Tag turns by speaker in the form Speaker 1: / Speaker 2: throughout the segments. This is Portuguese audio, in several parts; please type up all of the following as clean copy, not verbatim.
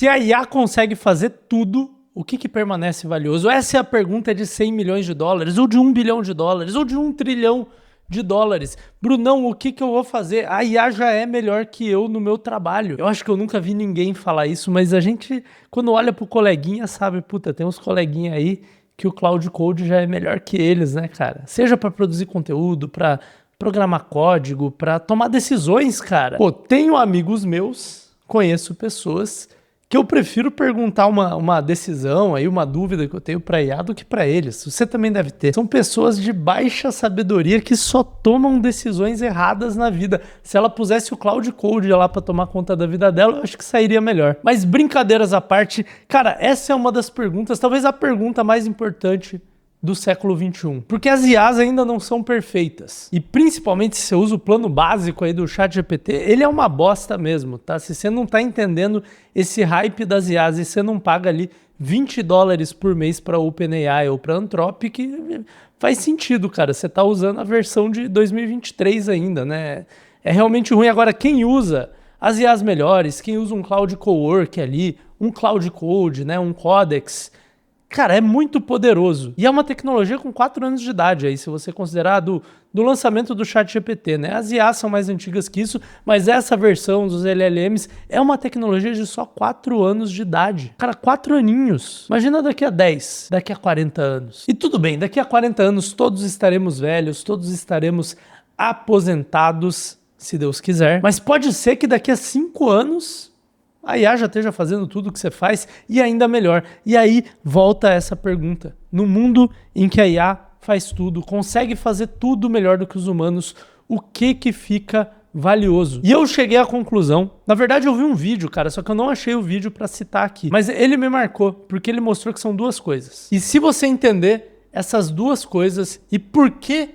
Speaker 1: Se a IA consegue fazer tudo, o que permanece valioso? Essa é a pergunta de 100 milhões de dólares, ou de 1 bilhão de dólares, ou de 1 trilhão de dólares. Brunão, o que eu vou fazer? A IA já é melhor que eu no meu trabalho. Eu acho que eu nunca vi ninguém falar isso, mas a gente, quando olha pro coleguinha, sabe, puta, tem uns coleguinha aí que o Cloud Code já é melhor que eles, né, cara? Seja para produzir conteúdo, para programar código, para tomar decisões, cara. Pô, tenho amigos meus, conheço pessoas que eu prefiro perguntar uma decisão, aí uma dúvida que eu tenho para IA do que para eles. Você também deve ter. São pessoas de baixa sabedoria que só tomam decisões erradas na vida. Se ela pusesse o Cloud Code lá para tomar conta da vida dela, eu acho que sairia melhor. Mas brincadeiras à parte, cara, essa é uma das perguntas, talvez a pergunta mais importante do século 21. Porque as IAs ainda não são perfeitas. E principalmente se você usa o plano básico aí do ChatGPT, ele é uma bosta mesmo, tá? Se você não tá entendendo esse hype das IAs e você não paga ali $20 por mês para OpenAI ou para Anthropic, faz sentido, cara. Você tá usando a versão de 2023 ainda, né? É realmente ruim. Agora, quem usa as IAs melhores, quem usa um Cloud Cowork ali, um Cloud Code, né? Um Codex, cara, é muito poderoso. E é uma tecnologia com 4 anos de idade aí, se você considerar do lançamento do ChatGPT, né? As IAs são mais antigas que isso, mas essa versão dos LLMs é uma tecnologia de só 4 anos de idade. Cara, 4 aninhos. Imagina daqui a 10, daqui a 40 anos. E tudo bem, daqui a 40 anos todos estaremos velhos, todos estaremos aposentados, se Deus quiser. Mas pode ser que daqui a 5 anos a IA já esteja fazendo tudo o que você faz e ainda melhor. E aí volta essa pergunta. No mundo em que a IA faz tudo, consegue fazer tudo melhor do que os humanos, o que fica valioso? E eu cheguei à conclusão, na verdade eu vi um vídeo, cara, só que eu não achei o vídeo para citar aqui, mas ele me marcou, porque ele mostrou que são 2 coisas. E se você entender essas 2 coisas e por que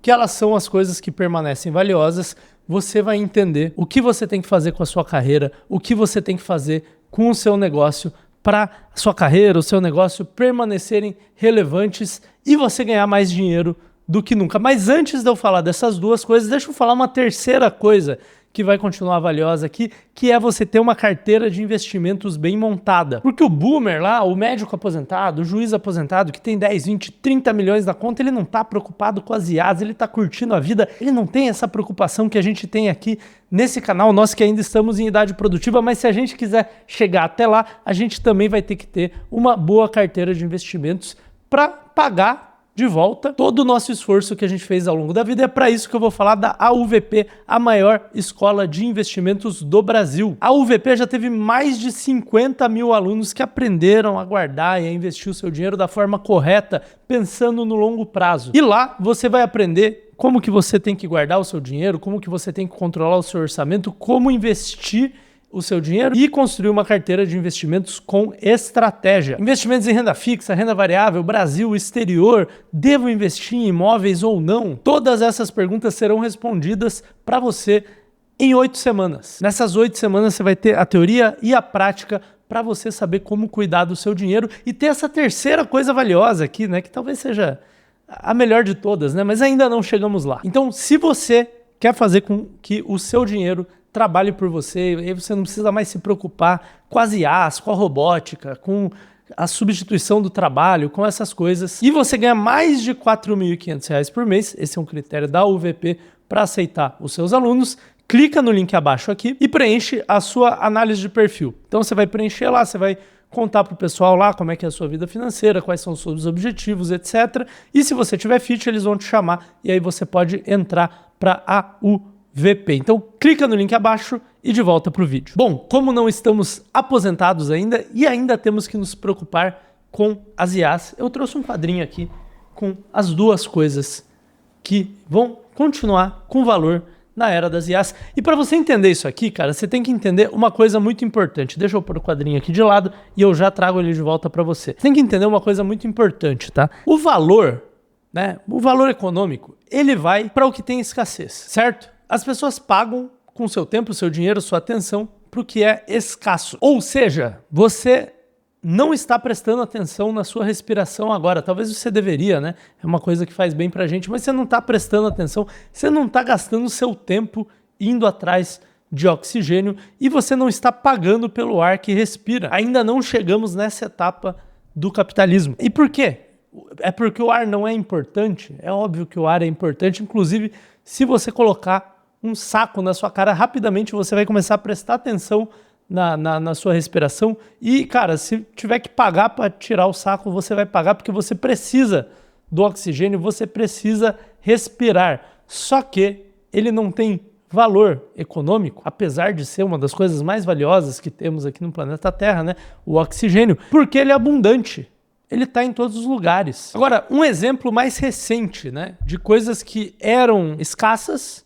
Speaker 1: elas são as coisas que permanecem valiosas, você vai entender o que você tem que fazer com a sua carreira, o que você tem que fazer com o seu negócio para a sua carreira, o seu negócio permanecerem relevantes e você ganhar mais dinheiro do que nunca. Mas antes de eu falar dessas 2 coisas, deixa eu falar uma terceira coisa que vai continuar valiosa aqui, que é você ter uma carteira de investimentos bem montada. Porque o boomer lá, o médico aposentado, o juiz aposentado, que tem 10, 20, 30 milhões na conta, ele não tá preocupado com as IAs, ele tá curtindo a vida, ele não tem essa preocupação que a gente tem aqui nesse canal, nós que ainda estamos em idade produtiva, mas se a gente quiser chegar até lá, a gente também vai ter que ter uma boa carteira de investimentos para pagar de volta todo o nosso esforço que a gente fez ao longo da vida. É para isso que eu vou falar da AUVP, a maior escola de investimentos do Brasil. A AUVP já teve mais de 50 mil alunos que aprenderam a guardar e a investir o seu dinheiro da forma correta, pensando no longo prazo. E lá você vai aprender como que você tem que guardar o seu dinheiro, como que você tem que controlar o seu orçamento, como investir o seu dinheiro e construir uma carteira de investimentos com estratégia. Investimentos em renda fixa, renda variável, Brasil, exterior, devo investir em imóveis ou não? Todas essas perguntas serão respondidas para você em 8 semanas. Nessas 8 semanas você vai ter a teoria e a prática para você saber como cuidar do seu dinheiro e ter essa terceira coisa valiosa aqui, né, que talvez seja a melhor de todas, né, mas ainda não chegamos lá. Então, se você quer fazer com que o seu dinheiro trabalhe por você, aí você não precisa mais se preocupar com as IAs, com a robótica, com a substituição do trabalho, com essas coisas. E você ganha mais de R$ 4.500 por mês, esse é um critério da UVP para aceitar os seus alunos. Clica no link abaixo aqui e preenche a sua análise de perfil. Então você vai preencher lá, você vai contar para o pessoal lá como é que é a sua vida financeira, quais são os seus objetivos, etc. E se você tiver fit, eles vão te chamar e aí você pode entrar para a UVP. Então clica no link abaixo e de volta para o vídeo. Bom, como não estamos aposentados ainda e ainda temos que nos preocupar com as IAs, eu trouxe um quadrinho aqui com as 2 coisas que vão continuar com valor na era das IAs. E para você entender isso aqui, cara, você tem que entender uma coisa muito importante. Deixa eu pôr o quadrinho aqui de lado e eu já trago ele de volta para você. Você tem que entender uma coisa muito importante, tá? O valor, né? O valor econômico, ele vai para o que tem escassez, certo? As pessoas pagam com seu tempo, seu dinheiro, sua atenção para o que é escasso. Ou seja, você não está prestando atenção na sua respiração agora. Talvez você deveria, né? É uma coisa que faz bem pra gente, mas você não está prestando atenção, você não está gastando seu tempo indo atrás de oxigênio e você não está pagando pelo ar que respira. Ainda não chegamos nessa etapa do capitalismo. E por quê? É porque o ar não é importante? É óbvio que o ar é importante, inclusive se você colocar um saco na sua cara, rapidamente você vai começar a prestar atenção na sua respiração e, cara, se tiver que pagar para tirar o saco, você vai pagar porque você precisa do oxigênio, você precisa respirar. Só que ele não tem valor econômico, apesar de ser uma das coisas mais valiosas que temos aqui no planeta Terra, né? O oxigênio, porque ele é abundante. Ele está em todos os lugares. Agora, um exemplo mais recente, né, de coisas que eram escassas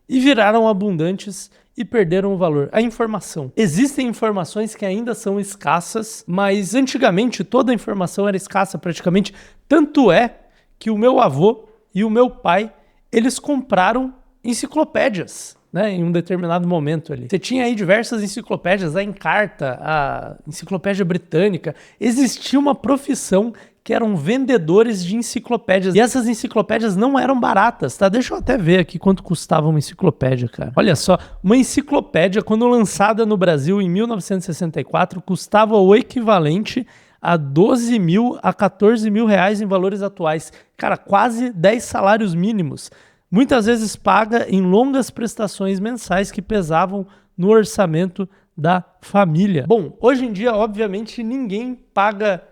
Speaker 1: e viraram abundantes e perderam o valor. A informação. Existem informações que ainda são escassas, mas antigamente toda a informação era escassa praticamente. Tanto é que o meu avô e o meu pai, eles compraram enciclopédias, né, em um determinado momento ali. Você tinha aí diversas enciclopédias, a Encarta, a Enciclopédia Britânica. Existia uma profissão que eram vendedores de enciclopédias. E essas enciclopédias não eram baratas, tá? Deixa eu até ver aqui quanto custava uma enciclopédia, cara. Olha só, uma enciclopédia, quando lançada no Brasil em 1964, custava o equivalente a 12 mil a 14 mil reais em valores atuais. Cara, quase 10 salários mínimos. Muitas vezes paga em longas prestações mensais que pesavam no orçamento da família. Bom, hoje em dia, obviamente, ninguém paga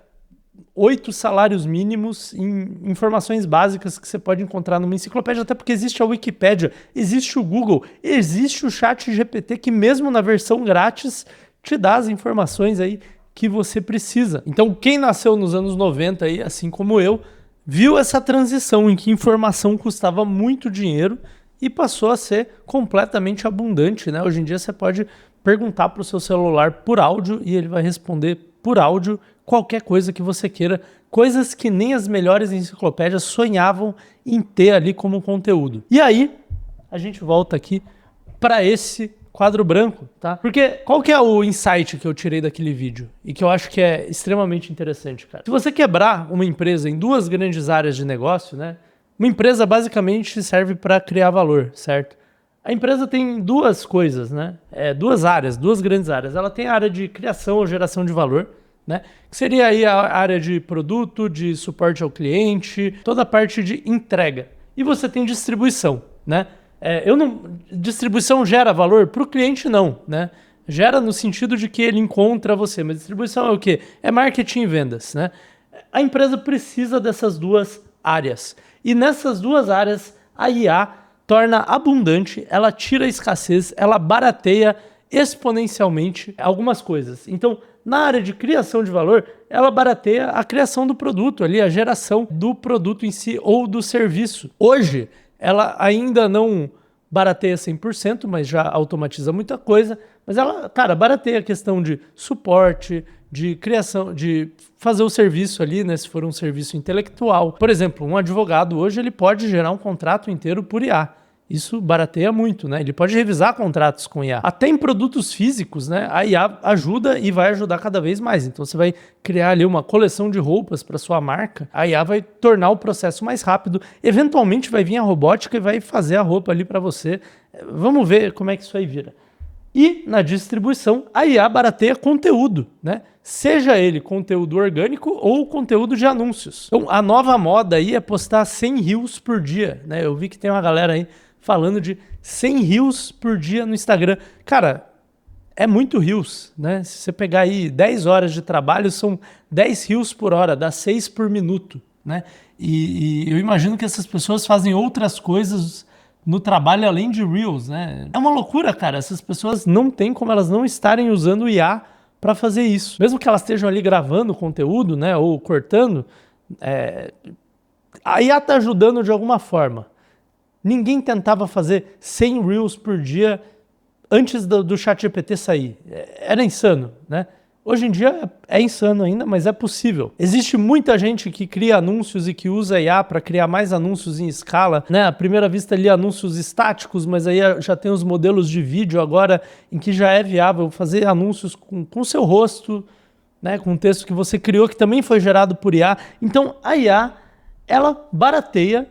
Speaker 1: 8 salários mínimos em informações básicas que você pode encontrar numa enciclopédia, até porque existe a Wikipédia, existe o Google, existe o ChatGPT, que mesmo na versão grátis te dá as informações aí que você precisa. Então, quem nasceu nos anos 90 aí, assim como eu, viu essa transição em que informação custava muito dinheiro e passou a ser completamente abundante, né? Hoje em dia você pode perguntar para o seu celular por áudio e ele vai responder por áudio qualquer coisa que você queira, coisas que nem as melhores enciclopédias sonhavam em ter ali como conteúdo. E aí, a gente volta aqui para esse quadro branco, tá? Porque qual que é o insight que eu tirei daquele vídeo e que eu acho que é extremamente interessante, cara? Se você quebrar uma empresa em duas grandes áreas de negócio, né? Uma empresa basicamente serve para criar valor, certo? A empresa tem duas coisas, né? Duas áreas, duas grandes áreas. Ela tem a área de criação ou geração de valor, né? Que seria aí a área de produto, de suporte ao cliente, toda a parte de entrega. E você tem distribuição, né? Distribuição gera valor para o cliente, não, né? Gera no sentido de que ele encontra você, mas distribuição é o quê? É marketing e vendas, né? A empresa precisa dessas duas áreas. E nessas duas áreas, a IA torna abundante, ela tira a escassez, ela barateia exponencialmente algumas coisas. Então, na área de criação de valor, ela barateia a criação do produto ali, a geração do produto em si ou do serviço. Hoje, ela ainda não barateia 100%, mas já automatiza muita coisa. Mas ela, cara, barateia a questão de suporte, de criação, de fazer o serviço ali, né? Se for um serviço intelectual. Por exemplo, um advogado hoje ele pode gerar um contrato inteiro por IA. Isso barateia muito, né? Ele pode revisar contratos com IA. Até em produtos físicos, né? A IA ajuda e vai ajudar cada vez mais. Então você vai criar ali uma coleção de roupas para sua marca. A IA vai tornar o processo mais rápido. Eventualmente vai vir a robótica e vai fazer a roupa ali para você. Vamos ver como é que isso aí vira. E na distribuição, a IA barateia conteúdo, né? Seja ele conteúdo orgânico ou conteúdo de anúncios. Então a nova moda aí é postar 100 reels por dia, né? Eu vi que tem uma galera aí falando de 100 reels por dia no Instagram. Cara, é muito reels, né? Se você pegar aí 10 horas de trabalho, são 10 reels por hora, dá 6 por minuto, né? E eu imagino que essas pessoas fazem outras coisas no trabalho além de reels, né? É uma loucura, cara. Essas pessoas não tem como elas não estarem usando o IA para fazer isso. Mesmo que elas estejam ali gravando conteúdo, né? Ou cortando, a IA tá ajudando de alguma forma. Ninguém tentava fazer 100 reels por dia antes do ChatGPT sair. Era insano, né? Hoje em dia é insano ainda, mas é possível. Existe muita gente que cria anúncios e que usa IA para criar mais anúncios em escala, né? À primeira vista ali anúncios estáticos, mas aí já tem os modelos de vídeo agora em que já é viável fazer anúncios com seu rosto, né? Com um texto que você criou que também foi gerado por IA. Então a IA, ela barateia,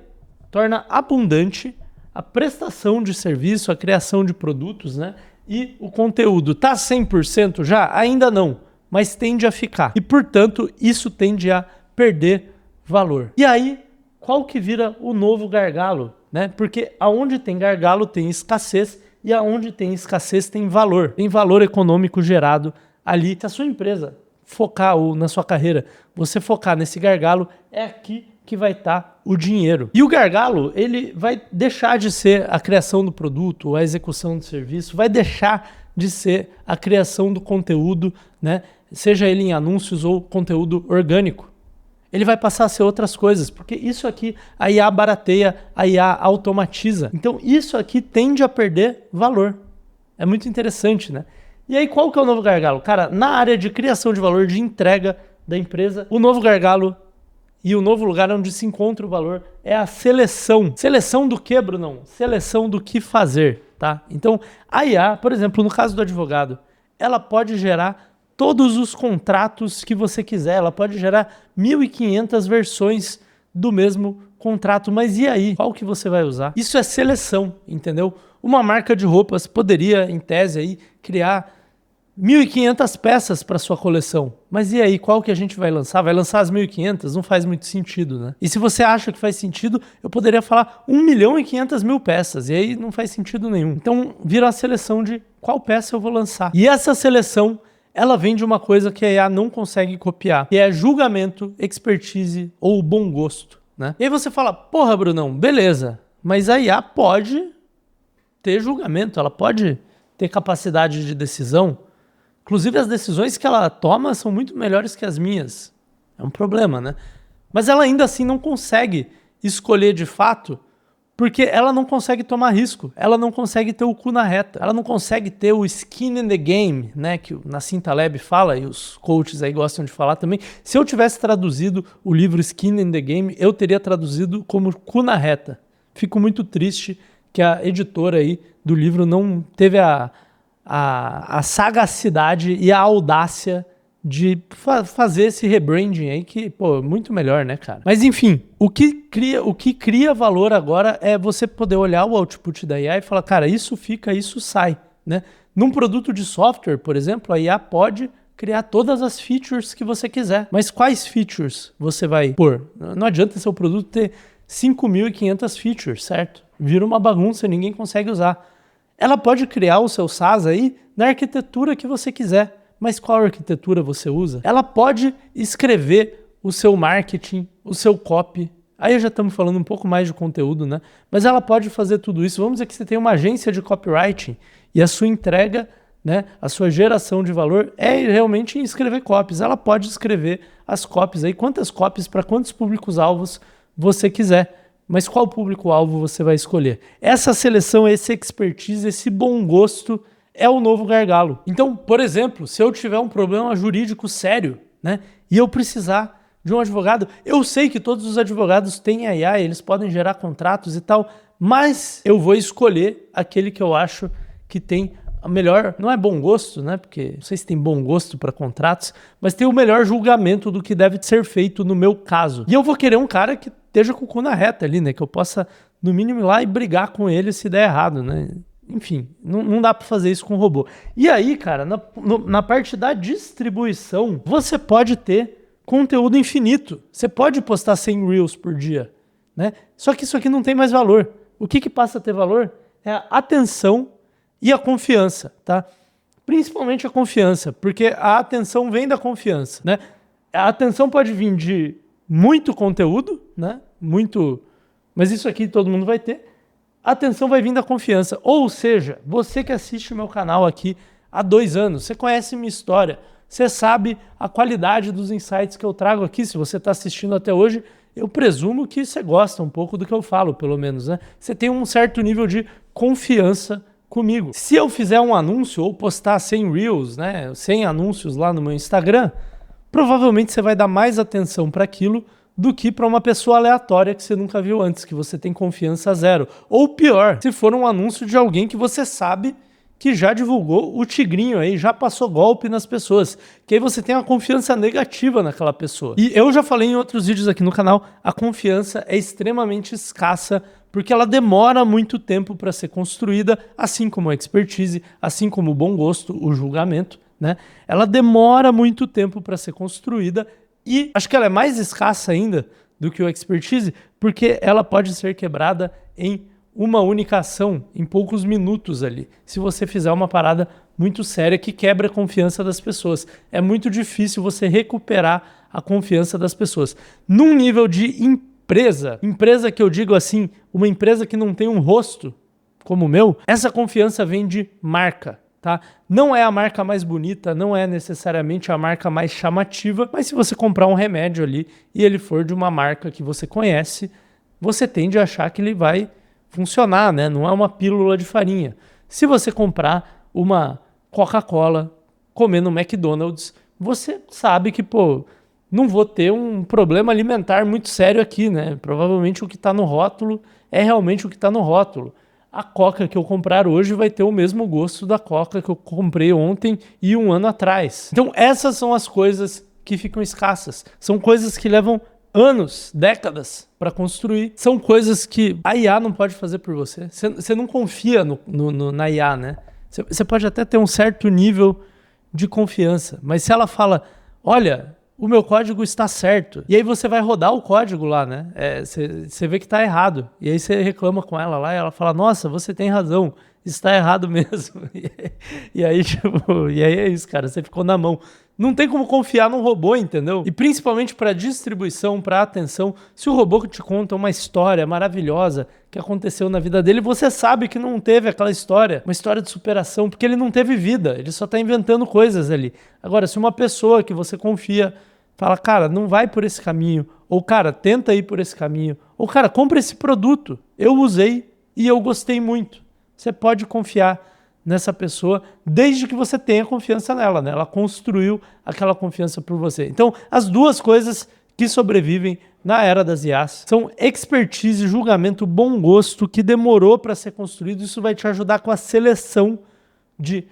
Speaker 1: torna abundante a prestação de serviço, a criação de produtos, né? e o conteúdo. Tá 100% já? Ainda não, mas tende a ficar. E, portanto, isso tende a perder valor. E aí, qual que vira o novo gargalo? Né? Porque aonde tem gargalo tem escassez e aonde tem escassez tem valor econômico gerado ali. Se a sua empresa focar ou na sua carreira, você focar nesse gargalo, é aqui que vai estar o dinheiro. E o gargalo, ele vai deixar de ser a criação do produto, ou a execução do serviço, vai deixar de ser a criação do conteúdo, né? Seja ele em anúncios ou conteúdo orgânico. Ele vai passar a ser outras coisas, porque isso aqui a IA barateia, a IA automatiza. Então isso aqui tende a perder valor. É muito interessante, né? E aí qual que é o novo gargalo? Cara, na área de criação de valor, de entrega da empresa, o novo gargalo e o novo lugar onde se encontra o valor é a seleção. Seleção do que, Brunão? Seleção do que fazer, tá? Então a IA, por exemplo, no caso do advogado, ela pode gerar todos os contratos que você quiser, ela pode gerar 1.500 versões do mesmo contrato, mas e aí? Qual que você vai usar? Isso é seleção, entendeu? Uma marca de roupas poderia, em tese, aí, criar 1.500 peças para sua coleção, mas e aí? Qual que a gente vai lançar? Vai lançar as 1.500? Não faz muito sentido, né? E se você acha que faz sentido, eu poderia falar 1.500.000 peças, e aí não faz sentido nenhum. Então, vira a seleção de qual peça eu vou lançar. E essa seleção, ela vem de uma coisa que a IA não consegue copiar, que é julgamento, expertise ou bom gosto, né? E aí você fala, porra, Brunão, beleza, mas a IA pode ter julgamento, ela pode ter capacidade de decisão. Inclusive as decisões que ela toma são muito melhores que as minhas. É um problema, né? Mas ela ainda assim não consegue escolher de fato, porque ela não consegue tomar risco, ela não consegue ter o cu na reta, ela não consegue ter o skin in the game, né, que o Nassim Taleb fala e os coaches aí gostam de falar também. Se eu tivesse traduzido o livro Skin in the Game, eu teria traduzido como cu na reta. Fico muito triste que a editora aí do livro não teve a sagacidade e a audácia de fazer esse rebranding aí que, pô, muito melhor, né, cara? Mas enfim, o que cria valor agora é você poder olhar o output da IA e falar, cara, isso fica, isso sai, né? Num produto de software, por exemplo, a IA pode criar todas as features que você quiser. Mas quais features você vai pôr? Não adianta seu produto ter 5.500 features, certo? Vira uma bagunça, ninguém consegue usar. Ela pode criar o seu SaaS aí na arquitetura que você quiser. Mas qual arquitetura você usa? Ela pode escrever o seu marketing, o seu copy. Aí já estamos falando um pouco mais de conteúdo, né? Mas ela pode fazer tudo isso. Vamos dizer que você tem uma agência de copywriting e a sua entrega, né, a sua geração de valor é realmente em escrever copies. Ela pode escrever as copies aí, quantas copies para quantos públicos-alvos você quiser. Mas qual público-alvo você vai escolher? Essa seleção, esse expertise, esse bom gosto é o novo gargalo. Então, por exemplo, se eu tiver um problema jurídico sério, né, e eu precisar de um advogado, eu sei que todos os advogados têm IA, eles podem gerar contratos e tal, mas eu vou escolher aquele que eu acho que tem a melhor, não é bom gosto, né, porque não sei se tem bom gosto para contratos, mas tem o melhor julgamento do que deve ser feito no meu caso. E eu vou querer um cara que esteja com o cu na reta ali, né, que eu possa, no mínimo, ir lá e brigar com ele se der errado, né. Enfim, não dá para fazer isso com robô. E aí, cara, na parte da distribuição, você pode ter conteúdo infinito. Você pode postar 100 Reels por dia, né? Só que isso aqui não tem mais valor. O que passa a ter valor é a atenção e a confiança, tá? Principalmente a confiança, porque a atenção vem da confiança, né? A atenção pode vir de muito conteúdo, né? Muito, mas isso aqui todo mundo vai ter. A atenção vai vir da confiança. Ou seja, você que assiste o meu canal aqui há 2 anos, você conhece minha história, você sabe a qualidade dos insights que eu trago aqui. Se você está assistindo até hoje, eu presumo que você gosta um pouco do que eu falo, pelo menos, né? Você tem um certo nível de confiança comigo. Se eu fizer um anúncio ou postar 100 Reels, né, 100 anúncios lá no meu Instagram, provavelmente você vai dar mais atenção para aquilo do que para uma pessoa aleatória que você nunca viu antes, que você tem confiança zero. Ou pior, se for um anúncio de alguém que você sabe que já divulgou o tigrinho aí, já passou golpe nas pessoas, que aí você tem uma confiança negativa naquela pessoa. E eu já falei em outros vídeos aqui no canal, a confiança é extremamente escassa porque ela demora muito tempo para ser construída, assim como a expertise, assim como o bom gosto, o julgamento, né? Ela demora muito tempo para ser construída e acho que ela é mais escassa ainda do que o expertise, porque ela pode ser quebrada em uma única ação, em poucos minutos ali, se você fizer uma parada muito séria que quebra a confiança das pessoas. É muito difícil você recuperar a confiança das pessoas. Num nível de empresa que eu digo assim, uma empresa que não tem um rosto como o meu, essa confiança vem de marca, tá? Não é a marca mais bonita, não é necessariamente a marca mais chamativa, mas se você comprar um remédio ali e ele for de uma marca que você conhece, você tende a achar que ele vai funcionar, né? Não é uma pílula de farinha. Se você comprar uma Coca-Cola, comer no McDonald's, você sabe que, pô, não vou ter um problema alimentar muito sério aqui, né? Provavelmente o que está no rótulo é realmente o que está no rótulo. A Coca que eu comprar hoje vai ter o mesmo gosto da Coca que eu comprei ontem e um ano atrás. Então essas são as coisas que ficam escassas. São coisas que levam anos, décadas para construir. São coisas que a IA não pode fazer por você. Você não confia na IA, né? Você pode até ter um certo nível de confiança, mas se ela fala, olha, o meu código está certo, e aí você vai rodar o código lá, né? Você vê que está errado, e aí você reclama com ela lá, e ela fala, nossa, você tem razão, está errado mesmo. E aí, tipo, e aí é isso, cara, você ficou na mão. Não tem como confiar num robô, entendeu? E principalmente para distribuição, para atenção, se o robô te conta uma história maravilhosa que aconteceu na vida dele, você sabe que não teve aquela história, uma história de superação, porque ele não teve vida, ele só está inventando coisas ali. Agora, se uma pessoa que você confia fala, cara, não vai por esse caminho, ou cara, tenta ir por esse caminho, ou cara, compra esse produto, eu usei e eu gostei muito. Você pode confiar nessa pessoa, desde que você tenha confiança nela, né? Ela construiu aquela confiança por você. Então, as duas coisas que sobrevivem na era das IAs são expertise, julgamento, bom gosto, que demorou para ser construído. Isso vai te ajudar com a seleção de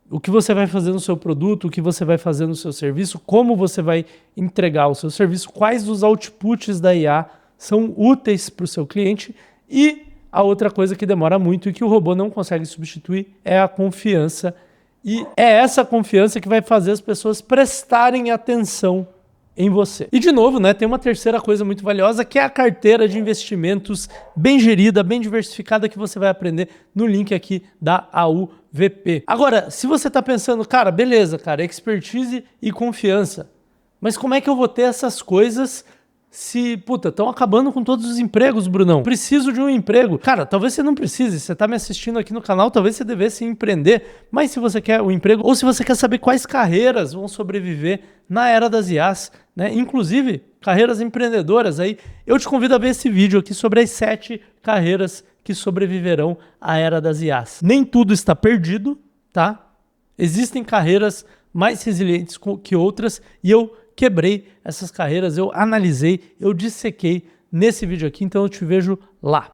Speaker 1: o que você vai fazer no seu produto, o que você vai fazer no seu serviço, como você vai entregar o seu serviço, quais dos outputs da IA são úteis para o seu cliente. E a outra coisa que demora muito e que o robô não consegue substituir é a confiança. E é essa confiança que vai fazer as pessoas prestarem atenção em você. E de novo, né, tem uma terceira coisa muito valiosa, que é a carteira de investimentos bem gerida, bem diversificada, que você vai aprender no link aqui da AUVP. Agora, se você está pensando, cara, beleza, cara, expertise e confiança, mas como é que eu vou ter essas coisas se, puta, estão acabando com todos os empregos, Brunão? Preciso de um emprego. Cara, talvez você não precise. Você tá me assistindo aqui no canal, talvez você devesse empreender. Mas se você quer um emprego, ou se você quer saber quais carreiras vão sobreviver na era das IAs, né? Inclusive, carreiras empreendedoras aí, eu te convido a ver esse vídeo aqui sobre as 7 carreiras que sobreviverão à era das IAs. Nem tudo está perdido, tá? Existem carreiras mais resilientes que outras e eu quebrei essas carreiras, eu analisei, eu dissequei nesse vídeo aqui, então eu te vejo lá.